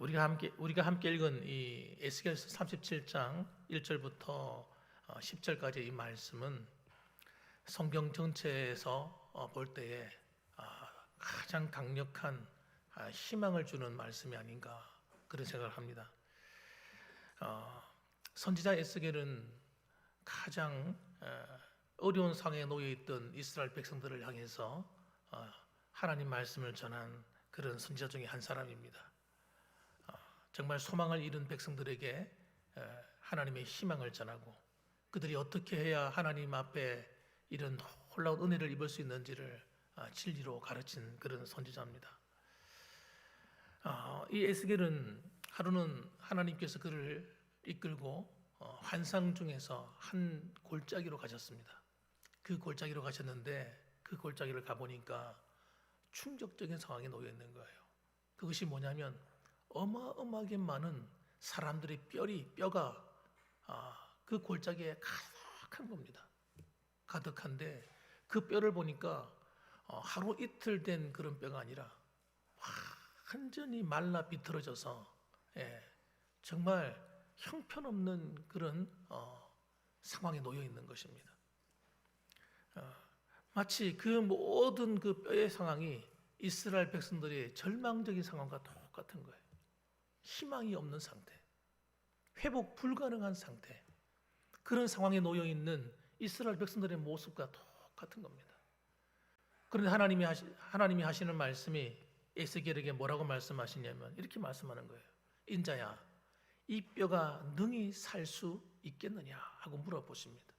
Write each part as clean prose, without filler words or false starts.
우리가 함께 읽은 이 에스겔서 37장 1절부터 10절까지 이 말씀은 성경 전체에서 볼 때에 가장 강력한 희망을 주는 말씀이 아닌가 그런 생각을 합니다. 선지자 에스겔은 가장 어려운 상황에 놓여 있던 이스라엘 백성들을 향해서 하나님 말씀을 전한 그런 선지자 중에 한 사람입니다. 정말 소망을 잃은 백성들에게 하나님의 희망을 전하고 그들이 어떻게 해야 하나님 앞에 이런 놀라운 은혜를 입을 수 있는지를 진리로 가르친 그런 선지자입니다. 이 에스겔은 하루는 하나님께서 그를 이끌고 환상 중에서 한 골짜기로 가셨습니다. 그 골짜기로 가셨는데 그 골짜기를 가보니까 충격적인 상황에 놓여 있는 거예요. 그것이 뭐냐면 어마어마하게 많은 사람들의 뼈가 그 골짜기에 가득한 겁니다. 가득한데 그 뼈를 보니까 하루 이틀 된 그런 뼈가 아니라 완전히 말라 비틀어져서 정말 형편없는 그런 상황에 놓여 있는 것입니다. 마치 그 모든 그 뼈의 상황이 이스라엘 백성들의 절망적인 상황과 똑같은 거예요. 희망이 없는 상태, 회복 불가능한 상태, 그런 상황에 놓여 있는 이스라엘 백성들의 모습과 똑같은 겁니다. 그런데 하나님이 하시는 말씀이 에스겔에게 뭐라고 말씀하시냐면 이렇게 말씀하는 거예요. 인자야, 이 뼈가 능히 살 수 있겠느냐 하고 물어보십니다.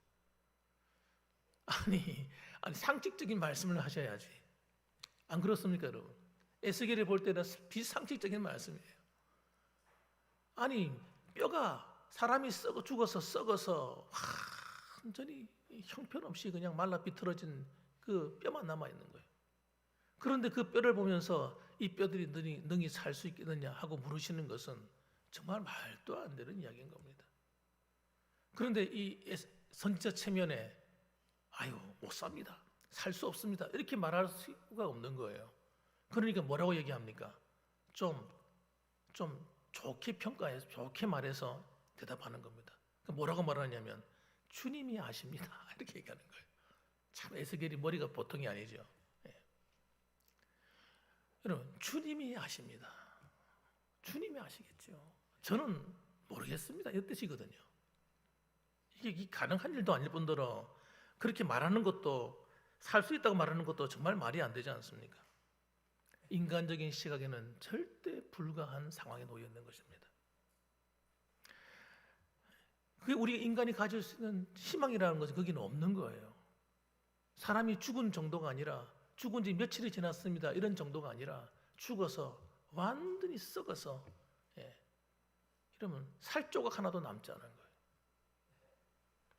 아니 상식적인 말씀을 하셔야지. 안 그렇습니까, 여러분? 에스겔이 볼 때는 비상식적인 말씀이에요. 아니 뼈가 사람이 죽어서 썩어서 완전히 형편없이 그냥 말라 비틀어진 그 뼈만 남아 있는 거예요. 그런데 그 뼈를 보면서 이 뼈들이 능히 살 수 있겠느냐 하고 물으시는 것은 정말 말도 안 되는 이야기인 겁니다. 그런데 이 선지자 체면에 못 삽니다, 살 수 없습니다 이렇게 말할 수가 없는 거예요. 그러니까 뭐라고 얘기합니까? 좀 좋게 평가해서 좋게 말해서 대답하는 겁니다. 뭐라고 말하냐면 주님이 아십니다 이렇게 얘기하는 거예요. 참 에스겔이 머리가 보통이 아니죠. 여러분, 주님이 아십니다. 주님이 아시겠죠. 저는 모르겠습니다 이 뜻이거든요. 이게 가능한 일도 아닐 뿐더러 그렇게 말하는 것도, 살 수 있다고 말하는 것도 정말 말이 안 되지 않습니까? 인간적인 시각에는 절대 불가한 상황에 놓여 있는 것입니다. 그게 우리 인간이 가질 수 있는 희망이라는 것은 거기는 없는 거예요. 사람이 죽은 정도가 아니라, 죽은 지 며칠이 지났습니다 이런 정도가 아니라 죽어서 완전히 썩어서 이러면 살 조각 하나도 남지 않은 거예요.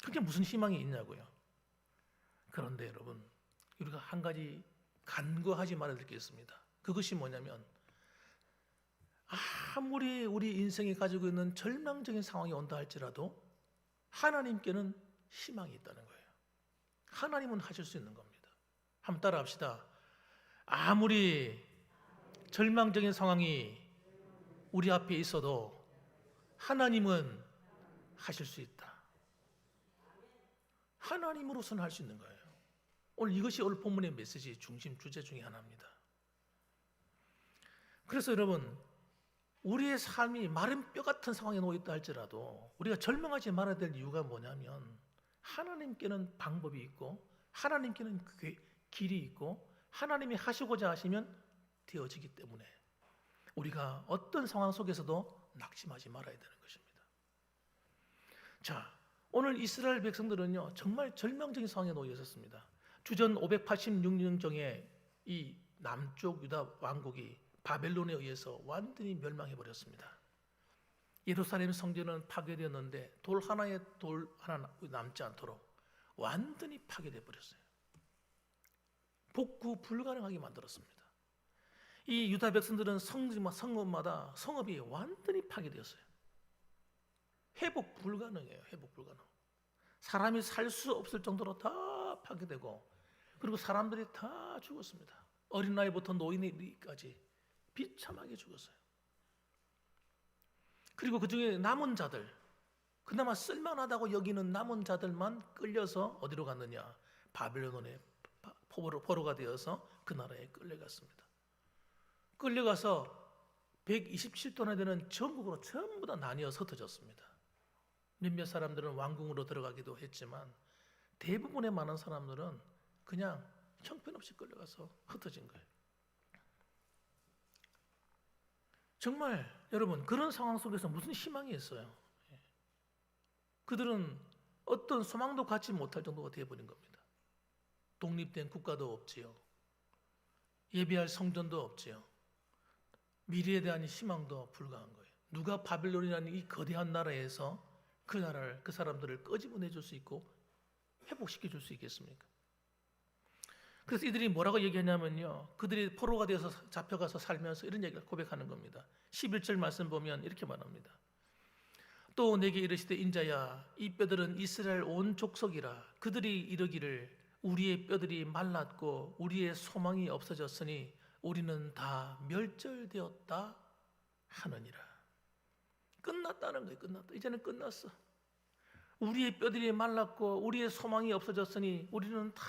그게 무슨 희망이 있냐고요. 그런데 여러분, 우리가 한 가지 간과하지 말아야 될 게 있습니다. 그것이 뭐냐면 아무리 우리 인생이 가지고 있는 절망적인 상황이 온다 할지라도 하나님께는 희망이 있다는 거예요. 하나님은 하실 수 있는 겁니다. 한번 따라 합시다. 아무리 절망적인 상황이 우리 앞에 있어도 하나님은 하실 수 있다. 하나님으로서는 할 수 있는 거예요. 오늘 이것이 오늘 본문의 메시지 중심 주제 중에 하나입니다. 그래서 여러분, 우리의 삶이 마른 뼈 같은 상황에 놓여 있다 할지라도 우리가 절망하지 말아야 될 이유가 뭐냐면 하나님께는 방법이 있고 하나님께는 길이 있고 하나님이 하시고자 하시면 되어지기 때문에 우리가 어떤 상황 속에서도 낙심하지 말아야 되는 것입니다. 자, 오늘 이스라엘 백성들은요 정말 절망적인 상황에 놓여 있었습니다. 주전 586년경에 이 남쪽 유다 왕국이 바벨론에 의해서 완전히 멸망해 버렸습니다. 예루살렘 성전은 파괴되었는데 돌 하나 남지 않도록 완전히 파괴돼 버렸어요. 복구 불가능하게 만들었습니다. 이 유다 백성들은 성읍마다 성읍이 완전히 파괴되었어요. 회복 불가능해요. 회복 불가능. 사람이 살 수 없을 정도로 다 파괴되고, 그리고 사람들이 다 죽었습니다. 어린아이부터 노인까지 비참하게 죽었어요. 그리고 그 중에 남은 자들, 그나마 쓸만하다고 여기는 남은 자들만 끌려서 어디로 갔느냐? 바벨론의 포로가 되어서 그 나라에 끌려갔습니다. 끌려가서 127도나 되는 전국으로 전부 다 나뉘어서 흩어졌습니다. 몇몇 사람들은 왕궁으로 들어가기도 했지만 대부분의 많은 사람들은 그냥 형편없이 끌려가서 흩어진 거예요. 정말 여러분, 그런 상황 속에서 무슨 희망이 있어요? 그들은 어떤 소망도 갖지 못할 정도가 되어버린 겁니다. 독립된 국가도 없지요. 예배할 성전도 없지요. 미래에 대한 희망도 불가한 거예요. 누가 바벨론이라는 이 거대한 나라에서 그 나라를, 그 사람들을 끄집어내줄 수 있고 회복시켜줄 수 있겠습니까? 그래서 이들이 뭐라고 얘기하냐면요, 그들이 포로가 되어서 잡혀가서 살면서 이런 얘기를 고백하는 겁니다. 11절 말씀 보면 이렇게 말합니다. 또 내게 이르시되 인자야, 이 뼈들은 이스라엘 온 족속이라. 그들이 이르기를 우리의 뼈들이 말랐고 우리의 소망이 없어졌으니 우리는 다 멸절되었다 하느니라. 끝났다는 거예요. 끝났다. 이제는 끝났어. 우리의 뼈들이 말랐고 우리의 소망이 없어졌으니 우리는 다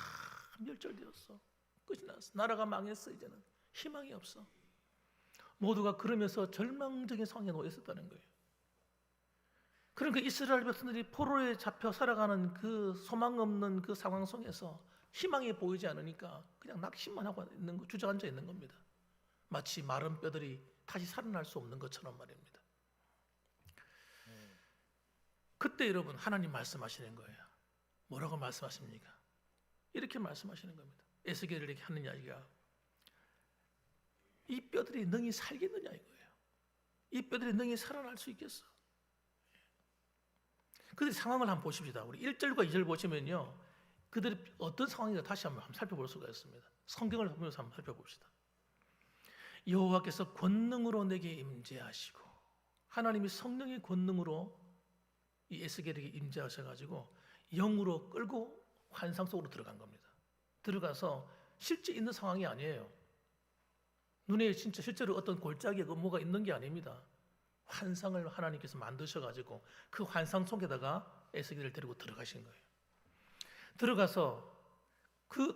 멸절되었어. 끝이 났어. 나라가 망했어. 이제는 희망이 없어. 모두가 그러면서 절망적인 상황에 놓여 있었다는 거예요. 그러니까 이스라엘 백성들이 포로에 잡혀 살아가는 그 소망 없는 그 상황 속에서 희망이 보이지 않으니까 그냥 낙심만 하고 있는 거, 주저앉아 있는 겁니다. 마치 마른 뼈들이 다시 살아날 수 없는 것처럼 말입니다. 그때 여러분, 하나님 말씀하시는 거예요. 뭐라고 말씀하십니까? 이렇게 말씀하시는 겁니다. 에스겔을 이렇게 하는 이야기가, 이 뼈들이 능히 살겠느냐 이거예요. 이 뼈들이 능히 살아날 수 있겠어? 그들의 상황을 한번 보십시다. 우리 1절과 2절 보시면요, 그들이 어떤 상황인가 다시 한번 살펴볼 수가 있습니다. 성경을 보면서 한번 살펴봅시다. 여호와께서 권능으로 내게 임재하시고, 하나님이 성령의 권능으로 이 에스겔에게 임재하셔가지고 영으로 끌고 환상 속으로 들어간 겁니다. 들어가서 실제 있는 상황이 아니에요. 눈에 진짜 실제로 어떤 골짜기에 뭐가 있는 게 아닙니다. 환상을 하나님께서 만드셔가지고 그 환상 속에다가 에스겔을 데리고 들어가신 거예요. 들어가서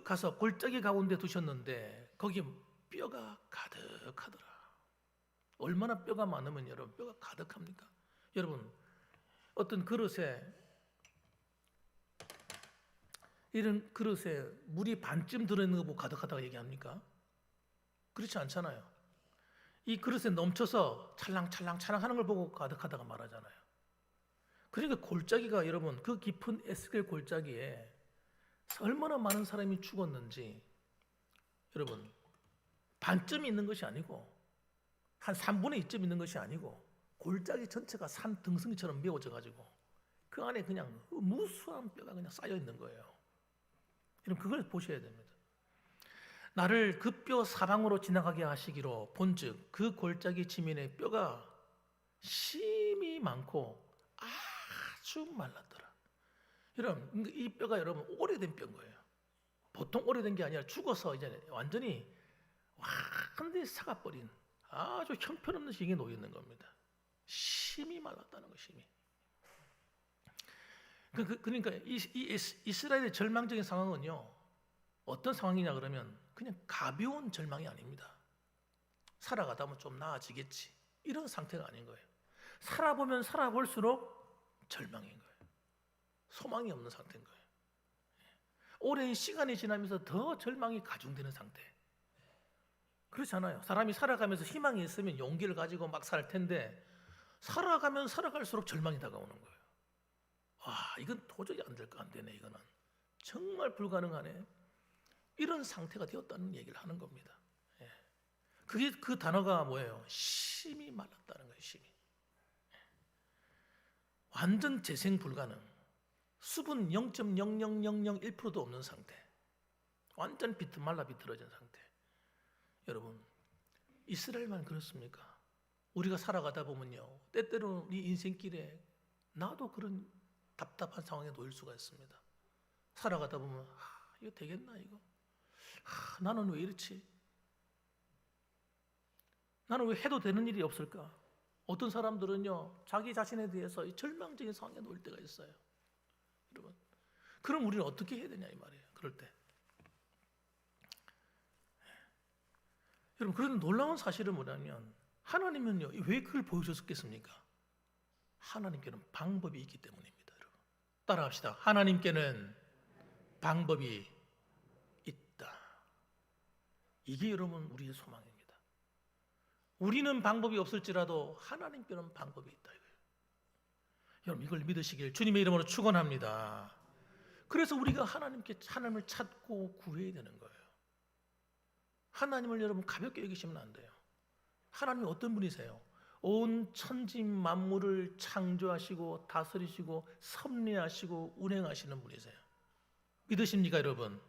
가서 골짜기 가운데 두셨는데 거기 뼈가 가득하더라. 얼마나 뼈가 많으면 여러분 뼈가 가득합니까? 여러분, 어떤 그릇에, 이런 그릇에 물이 반쯤 들어있는 거 보고 가득하다고 얘기합니까? 그렇지 않잖아요. 이 그릇에 넘쳐서 찰랑찰랑 하는 걸 보고 가득하다가 말하잖아요. 그러니까 골짜기가, 여러분, 그 깊은 에스겔 골짜기에 얼마나 많은 사람이 죽었는지, 여러분, 반쯤 있는 것이 아니고 한 3분의 2쯤 있는 것이 아니고 골짜기 전체가 산 등성이처럼 메워져 가지고 그 안에 그냥 무수한 뼈가 그냥 쌓여 있는 거예요. 여러분, 그걸 보셔야 됩니다. 나를 그 뼈 사방으로 지나가게 하시기로 본즉 그 골짜기 지면에 뼈가 심이 많고 아주 말랐더라. 여러분, 이 뼈가 여러분 오래된 뼈인 거예요. 보통 오래된 게 아니라 죽어서 이제 완전히 완전히 사가버린 아주 형편없는 시기에 놓여 있는 겁니다. 심이 말랐다는 거, 심이. 그러니까 이 이스라엘의 절망적인 상황은요, 어떤 상황이냐 그러면 그냥 가벼운 절망이 아닙니다. 살아가다 보면 좀 나아지겠지, 이런 상태가 아닌 거예요. 살아보면 살아볼수록 절망인 거예요. 소망이 없는 상태인 거예요. 오랜 시간이 지나면서 더 절망이 가중되는 상태. 그렇잖아요. 사람이 살아가면서 희망이 있으면 용기를 가지고 막 살 텐데 살아가면 살아갈수록 절망이 다가오는 거예요. 와, 이건 도저히 안 되네. 이거는 정말 불가능하네. 이런 상태가 되었다는 얘기를 하는 겁니다. 예. 그게 그 단어가 뭐예요? 심이 말랐다는 거예요. 심이. 완전 재생 불가능. 수분 0.00001%도 없는 상태. 완전 말라 비틀어진 상태. 여러분, 이스라엘만 그렇습니까? 우리가 살아가다 보면요, 때때로 이 인생길에 나도 그런 답답한 상황에 놓일 수가 있습니다. 살아가다 보면 이거 되겠나 이거? 나는 왜 이렇지? 나는 왜 해도 되는 일이 없을까? 어떤 사람들은요, 자기 자신에 대해서 이 절망적인 상황에 놓일 때가 있어요. 여러분, 그럼 우리는 어떻게 해야 되냐 이 말이에요. 그럴 때, 여러분, 그런 놀라운 사실은 뭐냐면 하나님은요, 왜 그걸 보여줬겠습니까? 하나님께는 방법이 있기 때문입니다. 여러분, 따라합시다. 하나님께는 방법이 있다. 이게 여러분 우리의 소망입니다. 우리는 방법이 없을지라도 하나님께는 방법이 있다 이거예요. 여러분, 이걸 믿으시길 주님의 이름으로 축원합니다. 그래서 우리가 하나님을 찾고 구해야 되는 거예요. 하나님을 여러분 가볍게 여기시면 안 돼요. 하나님이 어떤 분이세요? 온 천지 만물을 창조하시고 다스리시고 섭리하시고 운행하시는 분이세요. 믿으십니까 여러분?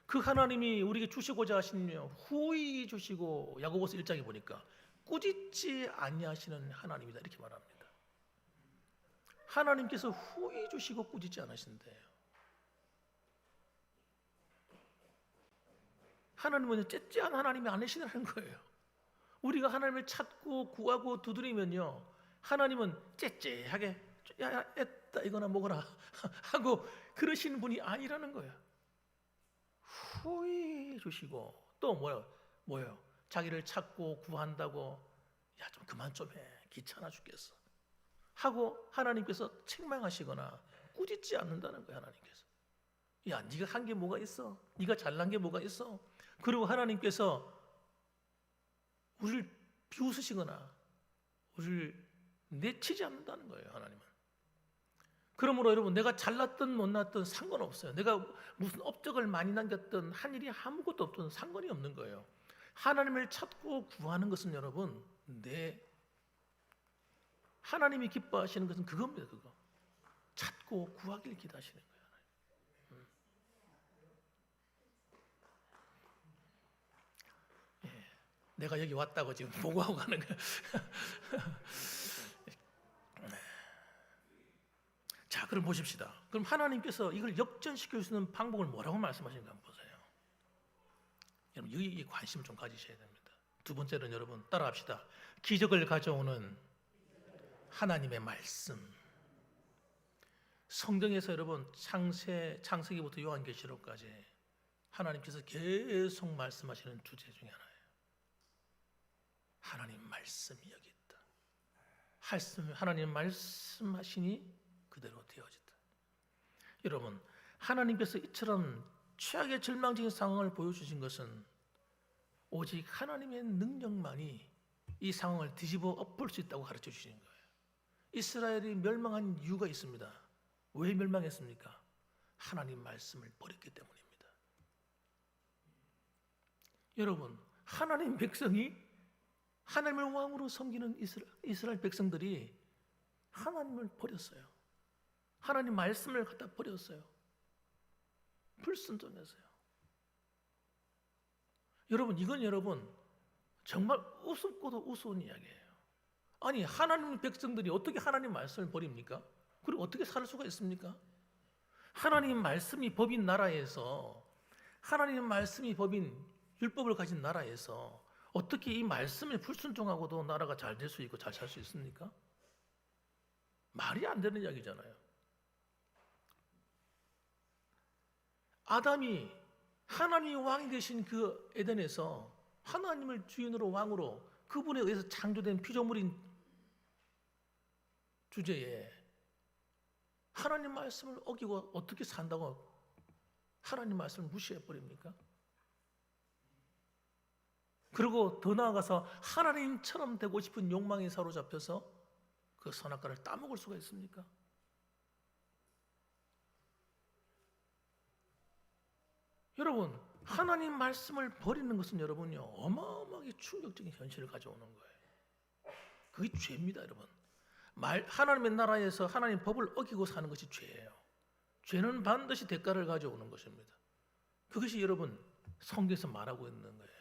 그 하나님이 우리에게 주시고자 하시며 후히 주시고, 야고보서 1장에 보니까 꾸짖지 아니하시는 하나님이다 이렇게 말합니다. 하나님께서 후히 주시고 꾸짖지 않으신대요. 하나님은 째째한 하나님이 아니시라는 거예요. 우리가 하나님을 찾고 구하고 두드리면요, 하나님은 째째하게 야 애다 이거나 먹어라 하고 그러시는 분이 아니라는 거예요. 후히 주시고, 또 뭐요? 자기를 찾고 구한다고 야 좀 그만 좀 해, 귀찮아 죽겠어 하고 하나님께서 책망하시거나 꾸짖지 않는다는 거예요. 하나님께서 야 네가 한 게 뭐가 있어? 네가 잘난 게 뭐가 있어? 그리고 하나님께서 우리를 비웃으시거나 우리를 내치지 않는다는 거예요. 하나님은. 그러므로 여러분, 내가 잘났든 못났든 상관없어요. 내가 무슨 업적을 많이 남겼든 한 일이 아무것도 없든 상관이 없는 거예요. 하나님을 찾고 구하는 것은 여러분, 하나님이 기뻐하시는 것은 그겁니다. 그거 찾고 구하길 기대하시는 거예요. 내가 여기 왔다고 지금 보고하고 가는 거예요. 자, 그럼 보십시다. 그럼 하나님께서 이걸 역전시킬 수 있는 방법을 뭐라고 말씀하시는가 한번 보세요. 여러분, 여기에 관심을 좀 가지셔야 됩니다. 두 번째는 여러분 따라합시다. 기적을 가져오는 하나님의 말씀. 성경에서 여러분 창세기부터 요한계시록까지 하나님께서 계속 말씀하시는 주제 중에 하나예요. 하나님 말씀이 여기 있다. 하나님 말씀하시니 그대로 되어진다. 여러분, 하나님께서 이처럼 최악의 절망적인 상황을 보여주신 것은 오직 하나님의 능력만이 이 상황을 뒤집어 엎을 수 있다고 가르쳐 주시는 거예요. 이스라엘이 멸망한 이유가 있습니다. 왜 멸망했습니까? 하나님 말씀을 버렸기 때문입니다. 여러분, 하나님 백성이 하나님을 왕으로 섬기는 이스라엘 백성들이 하나님을 버렸어요. 하나님 말씀을 갖다 버렸어요. 불순종했어요. 여러분, 이건 여러분 정말 우습고도 우스운 이야기예요. 아니, 하나님 백성들이 어떻게 하나님 말씀을 버립니까? 그리고 어떻게 살 수가 있습니까? 하나님 말씀이 법인 나라에서, 하나님 말씀이 법인 율법을 가진 나라에서 어떻게 이 말씀에 불순종하고도 나라가 잘 될 수 있고 잘 살 수 있습니까? 말이 안 되는 이야기잖아요. 아담이 하나님이 왕이 되신 그 에덴에서 하나님을 주인으로 왕으로 그분에 의해서 창조된 피조물인 주제에 하나님 말씀을 어기고 어떻게 산다고 하나님 말씀을 무시해버립니까? 그리고 더 나아가서 하나님처럼 되고 싶은 욕망에 사로잡혀서 그 선악과를 따먹을 수가 있습니까? 여러분, 하나님 말씀을 버리는 것은 여러분요, 어마어마하게 충격적인 현실을 가져오는 거예요. 그게 죄입니다, 여러분. 하나님의 나라에서 하나님 법을 어기고 사는 것이 죄예요. 죄는 반드시 대가를 가져오는 것입니다. 그것이 여러분 성경에서 말하고 있는 거예요.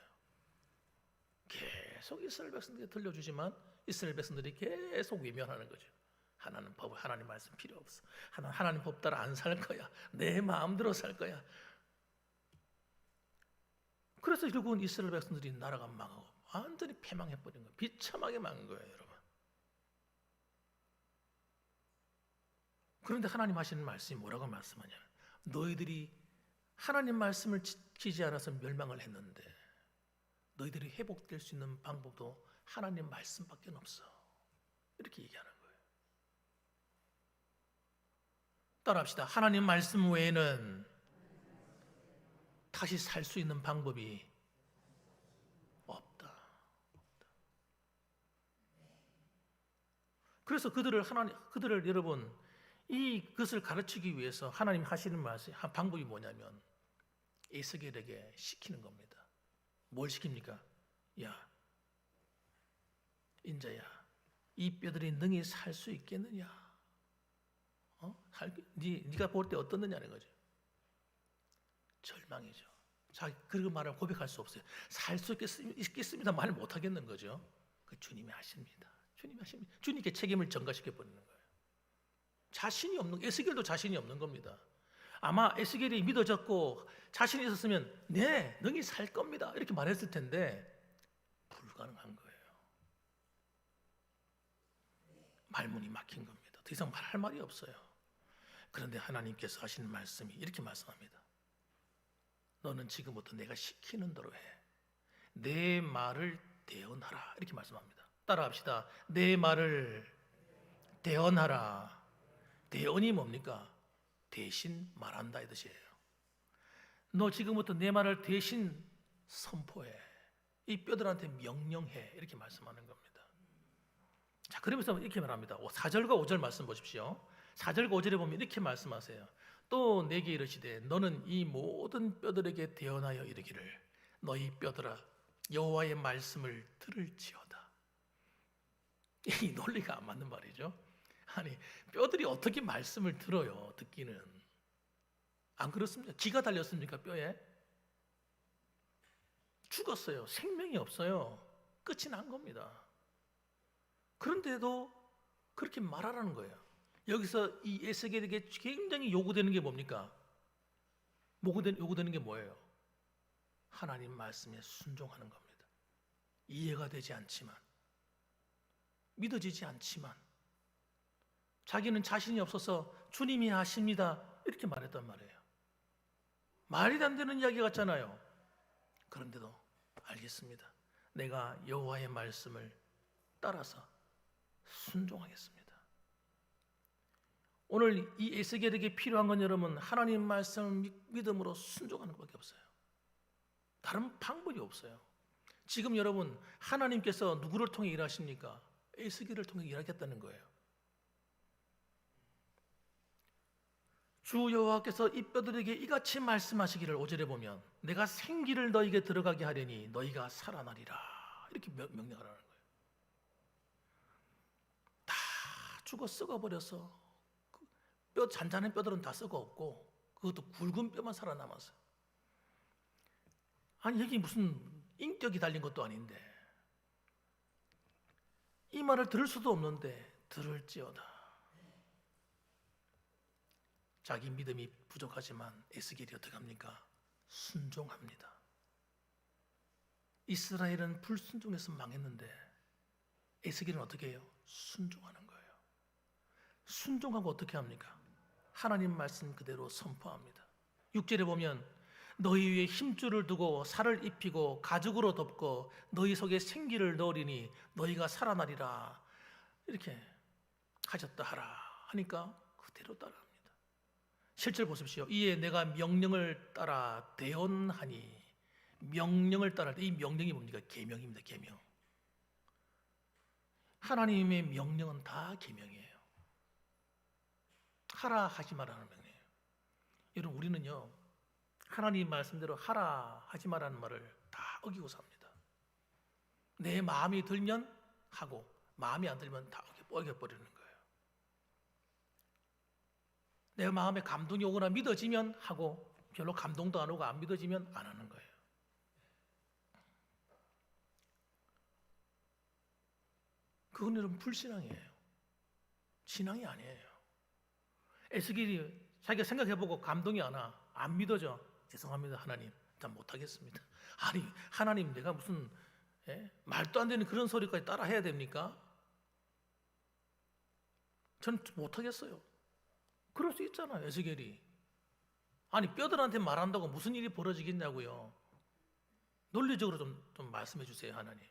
계속 이스라엘 백성들에게 들려주지만 이스라엘 백성들이 계속 외면하는 거죠. 하나님 말씀 필요 없어. 하나님 법 따라 안 살 거야. 내 마음대로 살 거야. 그래서 결국은 이스라엘 백성들이 나라가 망하고 완전히 패망해버린 거예요. 비참하게 망한 거예요, 여러분. 그런데 하나님 하시는 말씀이 뭐라고 말씀하냐? 너희들이 하나님 말씀을 지키지 않아서 멸망을 했는데 너희들이 회복될 수 있는 방법도 하나님 말씀밖에 없어. 이렇게 얘기하는 거예요. 따라합시다. 하나님 말씀 외에는 다시 살 수 있는 방법이 없다. 그래서 그들을 여러분 이것을 가르치기 위해서 하나님 하시는 말씀 한 방법이 뭐냐면 에스겔에게 시키는 겁니다. 뭘 시킵니까? 야, 인자야, 이 뼈들이 능히 살 수 있겠느냐? 네가 볼 때 어떻느냐는 거죠. 절망이죠. 자기 그런 말을 고백할 수 없어요. 살 수 있겠습니다 말 못 하겠는 거죠. 그 주님이 하십니다. 주님이 하십니다. 주님께 책임을 전가시켜 버리는 거예요. 자신이 없는, 에스겔도 자신이 없는 겁니다. 아마 에스겔이 믿어졌고 자신이 있었으면 네, 능히 살 겁니다 이렇게 말했을 텐데 불가능한 거예요. 말문이 막힌 겁니다. 더 이상 말할 말이 없어요. 그런데 하나님께서 하시는 말씀이 이렇게 말씀합니다. 너는 지금부터 내가 시키는 대로 해. 내 말을 대언하라 이렇게 말씀합니다. 따라합시다. 내 말을 대언하라. 대언이 뭡니까? 대신 말한다 이 뜻이에요. 너 지금부터 내 말을 대신 선포해. 이 뼈들한테 명령해 이렇게 말씀하는 겁니다. 자, 그러면서 이렇게 말합니다. 4절과 5절 말씀 보십시오. 4절과 5절에 보면 이렇게 말씀하세요. 또 내게 이르시되 너는 이 모든 뼈들에게 대언하여 이르기를 너희 뼈들아 여호와의 말씀을 들을지어다. 이 논리가 안 맞는 말이죠. 아니 뼈들이 어떻게 말씀을 들어요? 듣기는 안 그렇습니까? 기가 달렸습니까? 뼈에? 죽었어요. 생명이 없어요. 끝이 난 겁니다. 그런데도 그렇게 말하라는 거예요. 여기서 이 에스겔에게 굉장히 요구되는 게 뭡니까? 요구되는 게 뭐예요? 하나님 말씀에 순종하는 겁니다. 이해가 되지 않지만, 믿어지지 않지만, 자기는 자신이 없어서 주님이 하십니다 이렇게 말했단 말이에요. 말이 안 되는 이야기 같잖아요. 그런데도 알겠습니다. 내가 여호와의 말씀을 따라서 순종하겠습니다. 오늘 이 에스겔에게 필요한 건 여러분 하나님 말씀을 믿음으로 순종하는 것밖에 없어요. 다른 방법이 없어요. 지금 여러분 하나님께서 누구를 통해 일하십니까? 에스겔을 통해 일하겠다는 거예요. 주 여호와께서 이 뼈들에게 이같이 말씀하시기를 5절에 보면 내가 생기를 너희에게 들어가게 하려니 너희가 살아나리라 이렇게 명령하라는 거예요. 다 죽어 썩어버려서 뼈 잔잔한 뼈들은 다 썩어 없고 그것도 굵은 뼈만 살아남았어요. 아니 여기 무슨 인격이 달린 것도 아닌데 이 말을 들을 수도 없는데 들을지어다. 자기 믿음이 부족하지만 에스겔이 어떻게 합니까? 순종합니다. 이스라엘은 불순종해서 망했는데 에스겔은 어떻게 해요? 순종하는 거예요. 순종하고 어떻게 합니까? 하나님 말씀 그대로 선포합니다. 6절에 보면 너희 위에 힘줄을 두고 살을 입히고 가죽으로 덮고 너희 속에 생기를 넣으리니 너희가 살아나리라 이렇게 하셨다 하라 하니까 그대로 따라합니다. 7절 보십시오. 이에 내가 명령을 따라 대언하니 명령을 따라 이 명령이 뭡니까? 계명입니다. 계명. 하나님의 명령은 다 계명이에요. 하라 하지 말라는 명령이에요. 여러분 우리는요 하나님 말씀대로 하라 하지 말라는 말을 다 어기고 삽니다. 내 마음이 들면 하고 마음이 안 들면 다 어겨버리는 거예요. 내 마음에 감동이 오거나 믿어지면 하고 별로 감동도 안 오고 안 믿어지면 안 하는 거예요. 그건 여러분 불신앙이에요. 신앙이 아니에요. 에스겔이 자기가 생각해보고 감동이 안 와. 안 믿어져. 죄송합니다 하나님. 난 못하겠습니다. 아니 하나님 내가 무슨 말도 안 되는 그런 소리까지 따라 해야 됩니까? 전 못하겠어요. 그럴 수 있잖아요. 에스겔이. 아니 뼈들한테 말한다고 무슨 일이 벌어지겠냐고요. 논리적으로 좀 말씀해 주세요, 하나님.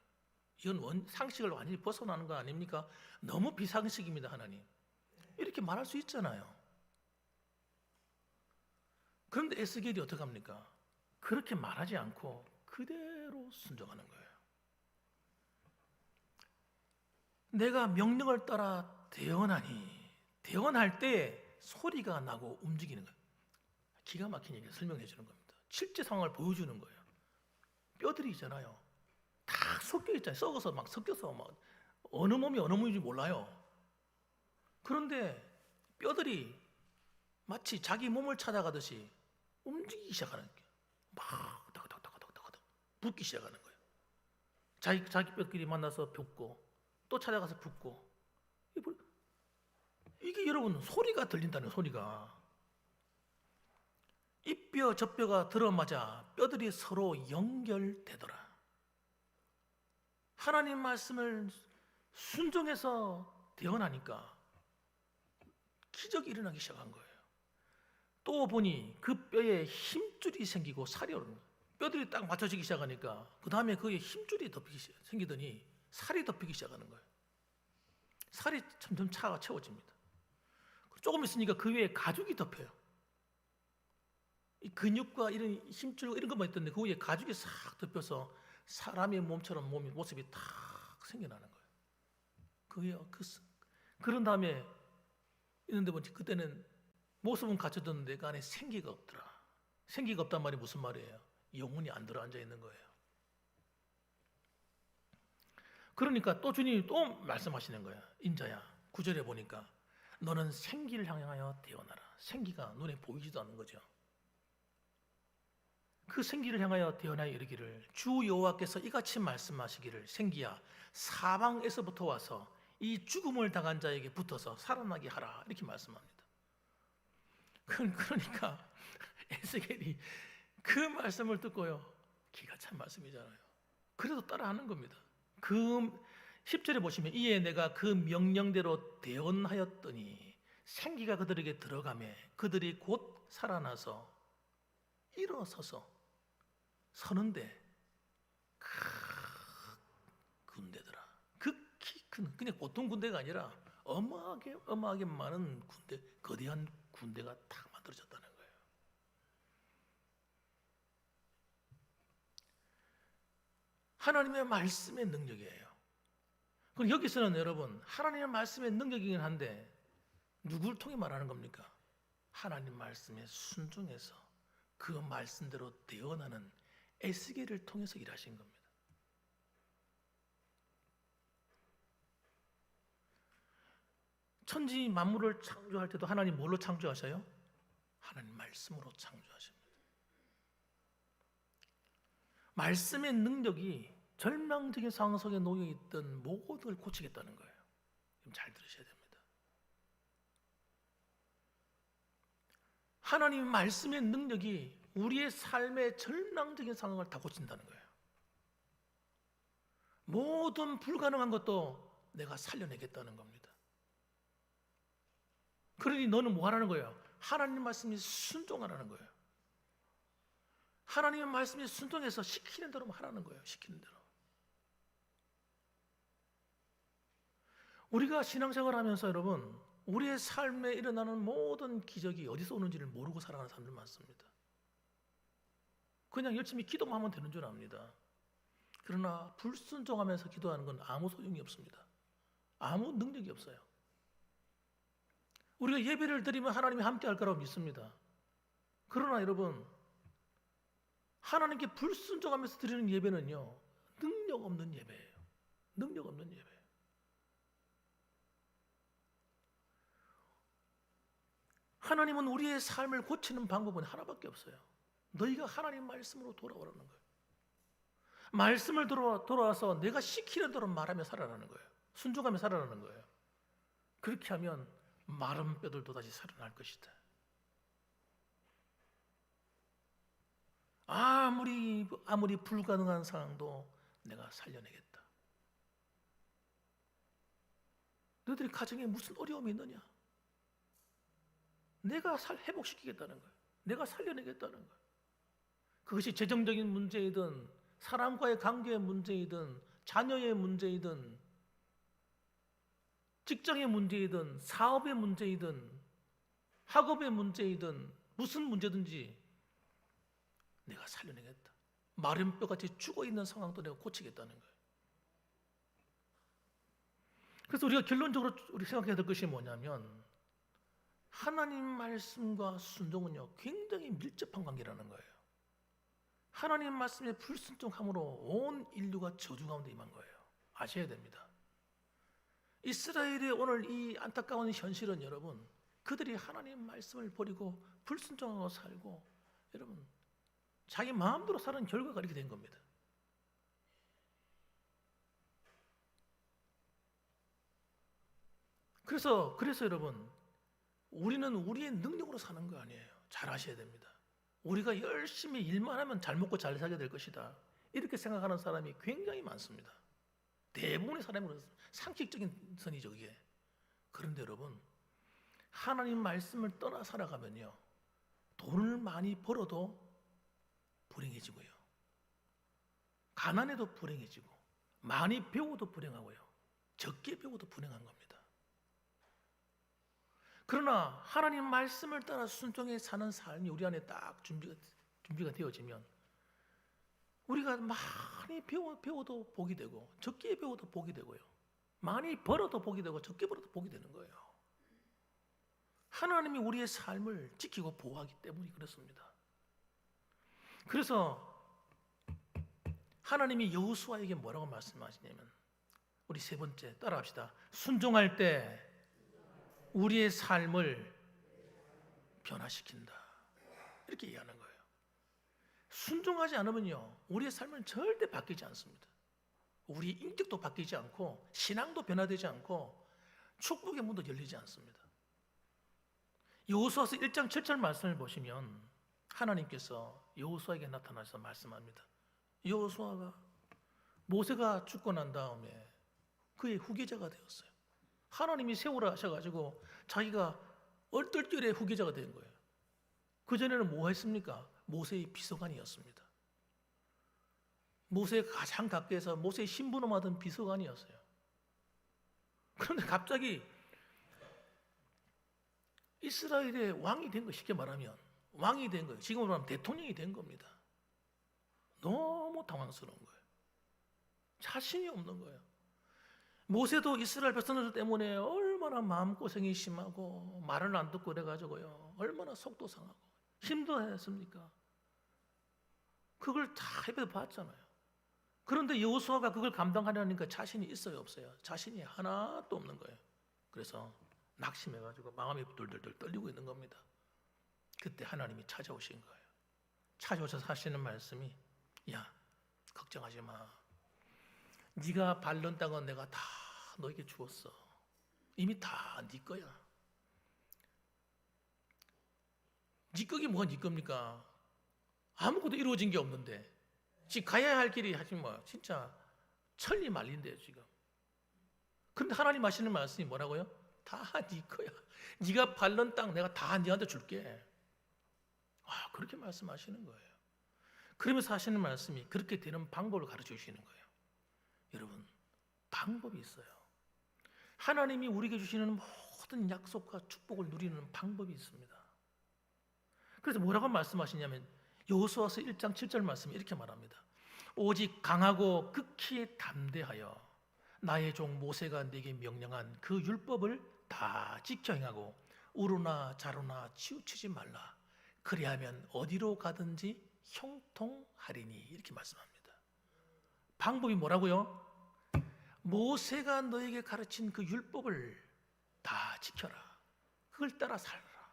이건 상식을 완전히 벗어나는 거 아닙니까? 너무 비상식입니다, 하나님. 이렇게 말할 수 있잖아요. 그런데 에스겔이 어떻게 합니까? 그렇게 말하지 않고 그대로 순종하는 거예요. 내가 명령을 따라 대언하니, 대언할 때 소리가 나고 움직이는 거예요. 기가 막힌 얘기를 설명해 주는 겁니다. 실제 상황을 보여주는 거예요. 뼈들이 있잖아요. 다 섞여 있잖아요. 썩어서 막 섞여서 막 어느 몸이 어느 몸인지 몰라요. 그런데 뼈들이 마치 자기 몸을 찾아가듯이 움직이기 시작하는 거예요. 막 다그닥다그닥다그닥 붓기 시작하는 거예요. 자기 뼈끼리 만나서 붓고 또 찾아가서 붓고. 이게 여러분 소리가 들린다는 소리가. 이 뼈 저 뼈가 들어맞아 뼈들이 서로 연결되더라. 하나님 말씀을 순종해서 대언하니까 기적이 일어나기 시작한 거예요. 또 보니 그 뼈에 힘줄이 생기고 살이 오르는 거예요. 뼈들이 딱 맞춰지기 시작하니까 그 다음에 그에 힘줄이 생기더니 살이 덮이기 시작하는 거예요. 살이 점점 차가 채워집니다. 조금 있으니까 그 위에 가죽이 덮여요. 이 근육과 이런 힘줄 이런 것만 있던데 그 위에 가죽이 싹 덮여서 사람의 몸처럼 모습이 탁 생겨나는 거예요. 그런 다음에 있는데 뭐지 그때는 모습은 갖춰졌는데 그 안에 생기가 없더라. 생기가 없단 말이 무슨 말이에요? 영혼이 안 들어앉아 있는 거예요. 그러니까 또 주님이 또 말씀하시는 거예요. 인자야, 9절에 보니까 너는 생기를 향하여 대언하라. 생기가 눈에 보이지도 않는 거죠. 그 생기를 향하여 대언하여 이르기를 주 여호와께서 이같이 말씀하시기를 생기야 사방에서부터 와서 이 죽음을 당한 자에게 붙어서 살아나게 하라. 이렇게 말씀합니다. 그러니까 에스겔이 그 말씀을 듣고요. 기가 찬 말씀이잖아요. 그래도 따라하는 겁니다. 그 10절에 보시면 이에 내가 그 명령대로 대언하였더니 생기가 그들에게 들어가매 그들이 곧 살아나서 일어서서 서는데 군대더라. 극히 큰 그냥 보통 군대가 아니라 어마하게 많은 군대, 거대한 군대가 딱 만들어졌다는 거예요. 하나님의 말씀의 능력이에요. 그럼 여기서는 여러분 하나님의 말씀의 능력이긴 한데 누구를 통해 말하는 겁니까? 하나님 말씀에 순종해서 그 말씀대로 대언하는 에스겔을 통해서 일하신 겁니다. 천지 만물을 창조할 때도 하나님 뭘로 창조하셔요? 하나님 말씀으로 창조하십니다. 말씀의 능력이 절망적인 상황 속에 놓여 있던 모든 걸 고치겠다는 거예요. 잘 들으셔야 됩니다. 하나님 말씀의 능력이 우리의 삶의 절망적인 상황을 다 고친다는 거예요. 모든 불가능한 것도 내가 살려내겠다는 겁니다. 그러니 너는 뭐 하라는 거예요? 하나님 말씀에 순종하라는 거예요. 하나님의 말씀에 순종해서 시키는 대로 하라는 거예요. 시키는 대로. 우리가 신앙생활 하면서 여러분 우리의 삶에 일어나는 모든 기적이 어디서 오는지를 모르고 살아가는 사람들 많습니다. 그냥 열심히 기도만 하면 되는 줄 압니다. 그러나 불순종하면서 기도하는 건 아무 소용이 없습니다. 아무 능력이 없어요. 우리가 예배를 드리면 하나님이 함께 할 거라고 믿습니다. 그러나 여러분 하나님께 불순종하면서 드리는 예배는요 능력 없는 예배예요. 능력 없는 예배. 하나님은 우리의 삶을 고치는 방법은 하나밖에 없어요. 너희가 하나님 말씀으로 돌아오라는 거예요. 말씀을 돌아와서 내가 시키는 대로 말하며 살아라는 거예요. 순종하며 살아라는 거예요. 그렇게 하면 마른 뼈들도 다시 살아날 것이다. 아무리 불가능한 상황도 내가 살려내겠다. 너희들이 가정에 무슨 어려움이 있느냐? 내가 회복시키겠다는 거예요. 내가 살려내겠다는 거예요. 그것이 재정적인 문제이든 사람과의 관계의 문제이든 자녀의 문제이든 직장의 문제이든 사업의 문제이든 학업의 문제이든 무슨 문제든지 내가 살려내겠다. 마른 뼈같이 죽어있는 상황도 내가 고치겠다는 거예요. 그래서 우리가 결론적으로 우리 생각해야 될 것이 뭐냐면 하나님 말씀과 순종은요 굉장히 밀접한 관계라는 거예요. 하나님 말씀에 불순종함으로 온 인류가 저주 가운데 임한 거예요. 아셔야 됩니다. 이스라엘의 오늘 이 안타까운 현실은 여러분 그들이 하나님 말씀을 버리고 불순종하고 살고 여러분 자기 마음대로 사는 결과가 이렇게 된 겁니다. 그래서 여러분 우리는 우리의 능력으로 사는 거 아니에요. 잘 아셔야 됩니다. 우리가 열심히 일만 하면 잘 먹고 잘 살게 될 것이다. 이렇게 생각하는 사람이 굉장히 많습니다. 대부분의 사람은 상식적인 선이죠, 그게. 그런데 여러분, 하나님 말씀을 떠나 살아가면요, 돈을 많이 벌어도 불행해지고요, 가난해도 불행해지고, 많이 배워도 불행하고요, 적게 배워도 불행한 겁니다. 그러나 하나님 말씀을 따라 순종해 사는 삶이 우리 안에 딱 준비가 되어지면 우리가 많이 배워도 복이 되고 적게 배워도 복이 되고요. 많이 벌어도 복이 되고 적게 벌어도 복이 되는 거예요. 하나님이 우리의 삶을 지키고 보호하기 때문에 그렇습니다. 그래서 하나님이 여호수아에게 뭐라고 말씀하시냐면 우리 세 번째 따라합시다. 순종할 때 우리의 삶을 변화시킨다. 이렇게 얘기하는 거예요. 순종하지 않으면요, 우리의 삶은 절대 바뀌지 않습니다. 우리 인격도 바뀌지 않고 신앙도 변화되지 않고 축복의 문도 열리지 않습니다. 여호수아서 1장 7절 말씀을 보시면 하나님께서 여호수아에게 나타나셔서 말씀합니다. 여호수아가 모세가 죽고 난 다음에 그의 후계자가 되었어요. 하나님이 세우라 하셔가지고 자기가 얼떨결에 후계자가 된 거예요. 그전에는 뭐 했습니까? 모세의 비서관이었습니다. 모세의 가장 가까이서 모세의 신분을 받은 비서관이었어요. 그런데 갑자기 이스라엘의 왕이 된 거, 쉽게 말하면 왕이 된 거예요. 지금으로 말하면 대통령이 된 겁니다. 너무 당황스러운 거예요. 자신이 없는 거예요. 모세도 이스라엘 백성들 때문에 얼마나 마음고생이 심하고 말을 안 듣고 그래가지고요, 얼마나 속도 상하고 힘들어했습니까? 그걸 다 해외 봤잖아요. 그런데 여호수아가 그걸 감당하려니까 자신이 있어요, 없어요? 자신이 하나도 없는 거예요. 그래서 낙심해가지고 마음이 돌돌돌 떨리고 있는 겁니다. 그때 하나님이 찾아오신 거예요. 찾아오셔서 하시는 말씀이, 야, 걱정하지 마. 네가 밟는 땅은 내가 다 너에게 주었어. 이미 다 네 거야. 네 거기 뭐가 네 겁니까? 아무것도 이루어진 게 없는데 지금 가야 할 길이 하지만 뭐 진짜 천리 말린대요 지금. 그런데 하나님 하시는 말씀이 뭐라고요? 다 네 거야. 네가 밟는 땅 내가 다 네한테 줄게. 그렇게 말씀하시는 거예요. 그러면서 하시는 말씀이 그렇게 되는 방법을 가르쳐 주시는 거예요. 여러분, 방법이 있어요. 하나님이 우리에게 주시는 모든 약속과 축복을 누리는 방법이 있습니다. 그래서 뭐라고 말씀하시냐면 여호수아서 1장 7절 말씀이 이렇게 말합니다. 오직 강하고 극히 담대하여 나의 종 모세가 내게 명령한 그 율법을 다 지켜 행하고 우루나 자루나 치우치지 말라. 그리하면 어디로 가든지 형통하리니. 이렇게 말씀합니다. 방법이 뭐라고요? 모세가 너에게 가르친 그 율법을 다 지켜라. 그걸 따라 살아라.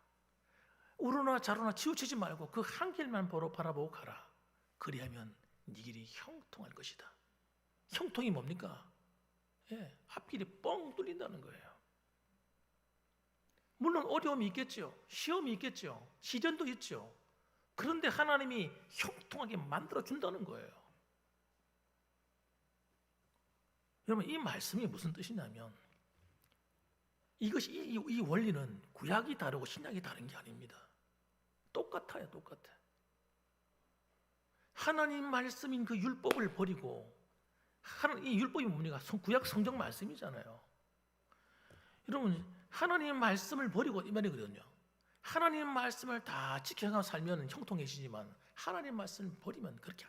우루나 자루나 치우치지 말고 그 한 길만 바라보고 가라. 그리하면 네 길이 형통할 것이다. 형통이 뭡니까? 앞길이 뻥 뚫린다는 거예요. 물론 어려움이 있겠죠. 시험이 있겠죠. 시련도 있죠. 그런데 하나님이 형통하게 만들어준다는 거예요. 여러분, 이 말씀이 무슨 뜻이냐면 이것이 이 원리는 구약이 다르고 신약이 다른 게 아닙니다. 똑같아요, 똑같아. 하나님 말씀인 그 율법을 버리고 이 율법이 뭡니까? 구약 성경 말씀이잖아요. 여러분, 하나님 말씀을 버리고 이 말이거든요. 하나님 말씀을 다 지켜가 살면 형통해지지만 하나님 말씀을 버리면 그렇게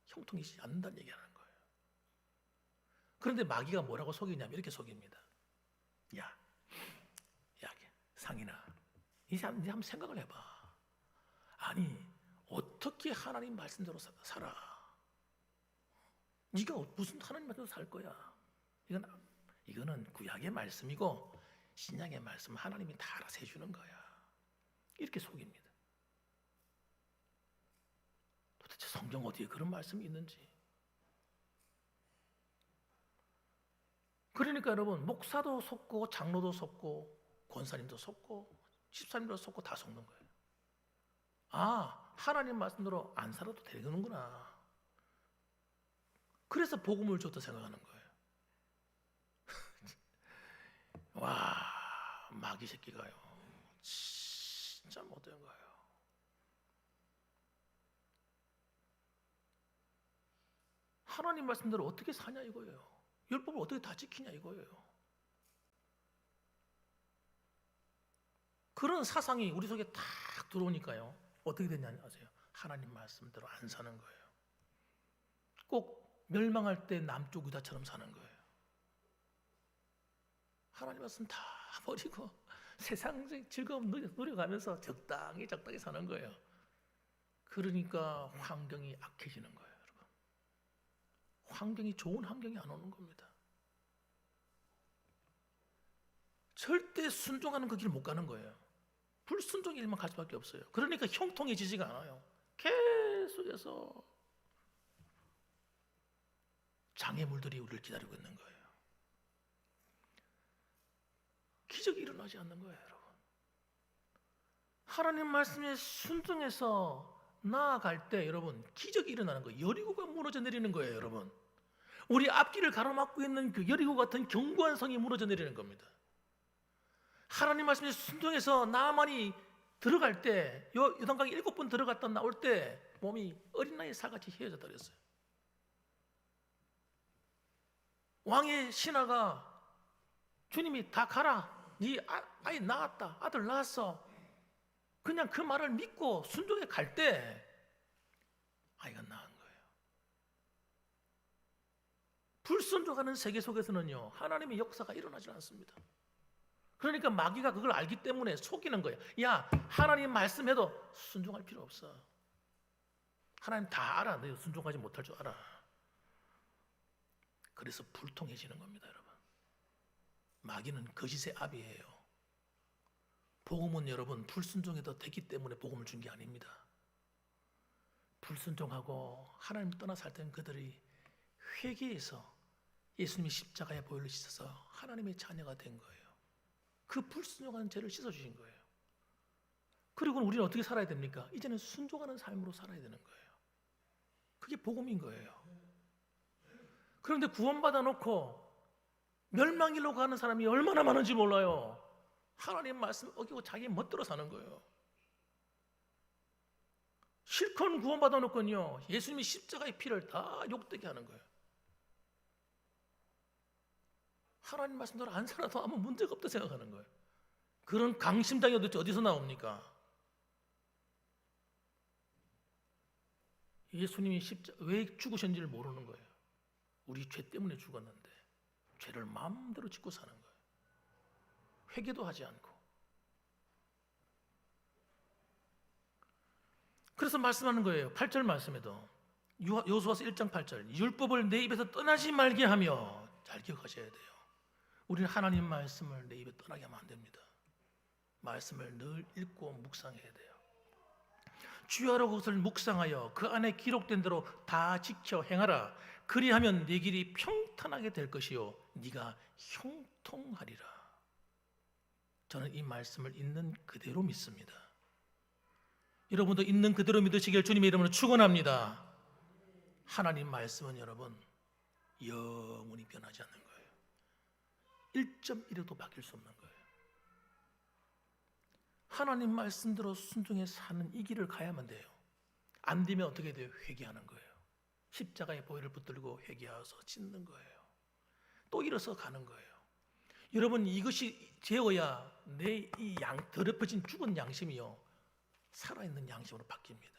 형통해지지 않는다는 얘기하는 거예요. 그런데 마귀가 뭐라고 속이냐면 이렇게 속입니다. 야, 상인아, 이제 한번 생각을 해봐. 아니, 어떻게 하나님 말씀대로 살아? 네가 무슨 하나님 말씀대로 살 거야? 이거는 구약의 말씀이고 신약의 말씀 하나님이 다 알아서 해주는 거야. 이렇게 속입니다. 도대체 성경 어디에 그런 말씀이 있는지. 그러니까 여러분, 목사도 속고 장로도 속고 권사님도 속고 집사님도 속고 다 속는 거예요. 아, 하나님 말씀대로 안 살아도 되는구나. 그래서 복음을 줬다 생각하는 거예요. 와, 마귀 새끼가요, 진짜 못된 거예요. 하나님 말씀대로 어떻게 사냐 이거예요. 율법을 어떻게 다 지키냐 이거예요. 그런 사상이 우리 속에 탁 들어오니까요, 어떻게 되냐 아세요? 하나님 말씀대로 안 사는 거예요. 꼭 멸망할 때 남쪽 유다처럼 사는 거예요. 하나님 말씀 다 버리고 세상적 즐거움 누려가면서 적당히 사는 거예요. 그러니까 환경이 악해지는 거예요, 여러분. 환경이 좋은 환경이 안 오는 겁니다. 절대 순종하는 그 길 못 가는 거예요. 불순종의 일만 갈 수밖에 없어요. 그러니까 형통해지지가 않아요. 계속해서 장애물들이 우리를 기다리고 있는 거예요. 기적이 일어나지 않는 거예요, 여러분. 하나님 말씀에 순종해서 나아갈 때 여러분, 기적이 일어나는 거예요. 여리고가 무너져 내리는 거예요, 여러분. 우리 앞길을 가로막고 있는 그 여리고 같은 견고한 성이 무너져 내리는 겁니다. 하나님 말씀에 순종해서 나만이 들어갈 때, 요단강에 7번 들어갔다 나올 때 몸이 어린아이 살같이 휘어져 버렸어요. 왕의 신하가 주님이 다 가라, 네 아이 낳았다, 아들 낳았어, 그냥 그 말을 믿고 순종해 갈 때 아이가 낳은 거예요. 불순종하는 세계 속에서는요, 하나님의 역사가 일어나지 않습니다. 그러니까 마귀가 그걸 알기 때문에 속이는 거예요. 야, 하나님 말씀해도 순종할 필요 없어. 하나님 다 알아. 너 순종하지 못할 줄 알아. 그래서 불통해지는 겁니다, 여러분. 마귀는 거짓의 아비예요. 복음은 여러분 불순종해도 되기 때문에 복음을 준 게 아닙니다. 불순종하고 하나님 떠나 살 때는 그들이 회개해서 예수님이 십자가에 보혈로 씻어서 하나님의 자녀가 된 거예요. 그 불순종하는 죄를 씻어주신 거예요. 그리고 우리는 어떻게 살아야 됩니까? 이제는 순종하는 삶으로 살아야 되는 거예요. 그게 복음인 거예요. 그런데 구원받아 놓고 멸망일로 가는 사람이 얼마나 많은지 몰라요. 하나님 말씀 어기고 자기 멋대로 사는 거예요. 실컷 구원받아 놓고요, 예수님이 십자가의 피를 다 욕되게 하는 거예요. 하나님 말씀대로 안 살아도 아무 문제가 없다 생각하는 거예요. 그런 강심장이 어디서 나옵니까? 예수님이 왜 죽으셨는지를 모르는 거예요. 우리 죄 때문에 죽었는데 죄를 마음대로 짓고 사는 거예요. 회개도 하지 않고. 그래서 말씀하는 거예요. 8절 말씀에도, 여호수아서 1장 8절, 율법을 내 입에서 떠나지 말게 하며, 잘 기억하셔야 돼요. 우리는 하나님 말씀을 내 입에 떠나게 하면 안 됩니다. 말씀을 늘 읽고 묵상해야 돼요. 주야로 그것을 묵상하여 그 안에 기록된 대로 다 지켜 행하라. 그리하면 네 길이 평탄하게 될 것이요 네가 형통하리라. 저는 이 말씀을 있는 그대로 믿습니다. 여러분도 있는 그대로 믿으시길 주님의 이름으로 축원합니다. 하나님 말씀은 여러분 영원히 변하지 않는 거예요. 1.1에도 바뀔 수 없는 거예요. 하나님 말씀대로 순종해 사는 이 길을 가야만 돼요. 안 되면 어떻게 돼요? 회개하는 거예요. 십자가의 보혈을 붙들고 회개하여서 짓는 거예요. 또 일어서 가는 거예요. 여러분, 이것이 되어야 내 이 더럽혀진 죽은 양심이요 살아있는 양심으로 바뀝니다.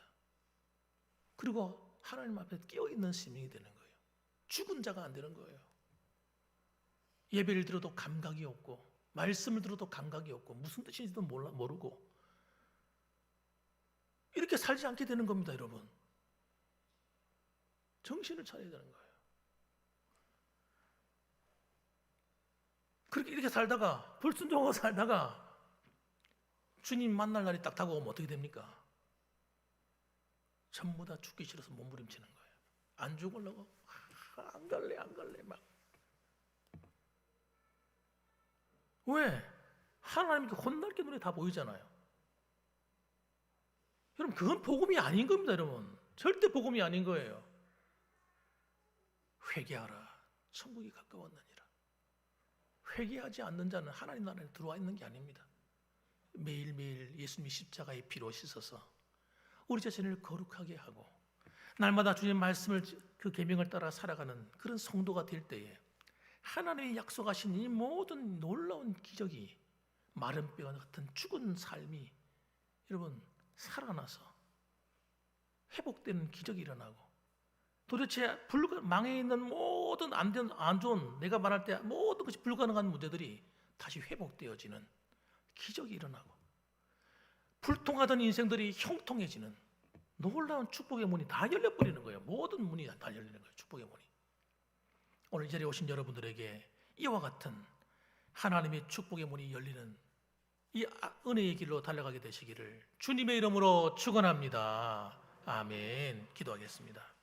그리고 하나님 앞에 깨어있는 시민이 되는 거예요. 죽은 자가 안 되는 거예요. 예배를 들어도 감각이 없고 말씀을 들어도 감각이 없고 무슨 뜻인지도 모르고 이렇게 살지 않게 되는 겁니다. 여러분, 정신을 차려야 되는 거예요. 그렇게 이렇게 살다가 불순종하고 살다가 주님 만날 날이 딱 다가오면 어떻게 됩니까? 전부 다 죽기 싫어서 몸부림치는 거예요. 안 죽으려고 안 갈래 막. 왜? 하나님께 혼날 게 눈에 다 보이잖아요. 여러분, 그건 복음이 아닌 겁니다. 여러분, 절대 복음이 아닌 거예요. 회개하라, 천국이 가까웠느니라. 회개하지 않는 자는 하나님 나라에 들어와 있는 게 아닙니다. 매일매일 예수님이 십자가의 피로 씻어서 우리 자신을 거룩하게 하고 날마다 주님 말씀을 그 계명을 따라 살아가는 그런 성도가 될 때에 하나님이 약속하신 이 모든 놀라운 기적이 마른 뼈 같은 죽은 삶이 여러분 살아나서 회복되는 기적이 일어나고 도대체 망해 있는 모든 안 좋은 내가 말할 때 모든 것이 불가능한 문제들이 다시 회복되어지는 기적이 일어나고 불통하던 인생들이 형통해지는 놀라운 축복의 문이 다 열려버리는 거예요. 모든 문이 다 열리는 거예요. 축복의 문이. 오늘 이 자리에 오신 여러분들에게 이와 같은 하나님의 축복의 문이 열리는 이 은혜의 길로 달려가게 되시기를 주님의 이름으로 축원합니다. 아멘. 기도하겠습니다.